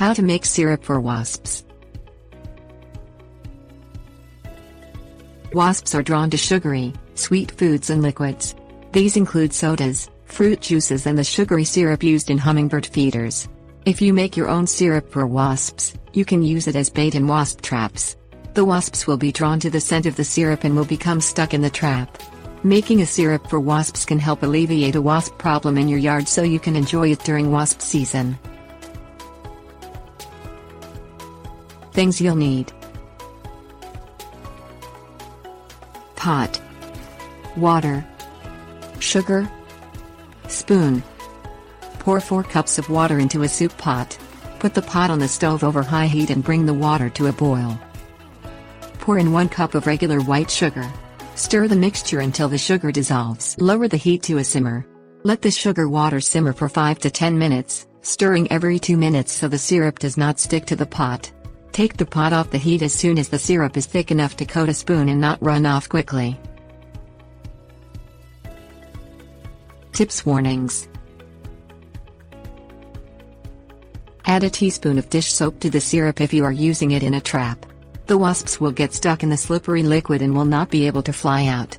How to make syrup for wasps. Wasps are drawn to sugary, sweet foods and liquids. These include sodas, fruit juices and the sugary syrup used in hummingbird feeders. If you make your own syrup for wasps, you can use it as bait in wasp traps. The wasps will be drawn to the scent of the syrup and will become stuck in the trap. Making a syrup for wasps can help alleviate a wasp problem in your yard so you can enjoy it during wasp season. Things you'll need: pot, water, sugar, spoon. Pour 4 cups of water into a soup pot. Put the pot on the stove over high heat and bring the water to a boil. Pour in 1 cup of regular white sugar. Stir the mixture until the sugar dissolves. Lower the heat to a simmer. Let the sugar water simmer for 5 to 10 minutes, stirring every 2 minutes so the syrup does not stick to the pot. Take the pot off the heat as soon as the syrup is thick enough to coat a spoon and not run off quickly. Tips warnings. Add a teaspoon of dish soap to the syrup if you are using it in a trap. The wasps will get stuck in the slippery liquid and will not be able to fly out.